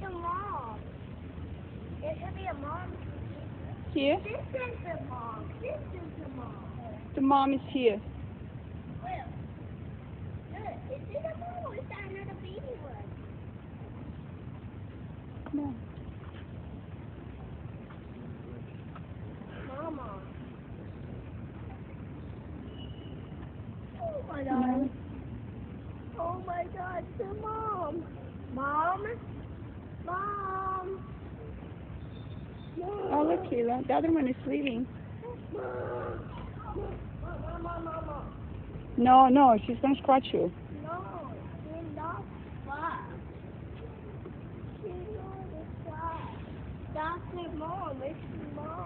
the mom. There should be a mom. Here? This is the mom. This is the mom. The mom is here. Where? Is it a mom or is that another baby one? Come on. Mama. Oh my No. god. Oh my god, the mom. Mom? Mom. Oh, look, Kayla. The other one is sleeping. Mama. No, no, she's gonna scratch you. No, she's not fat. She's not fat. That's her mom. It's her mom.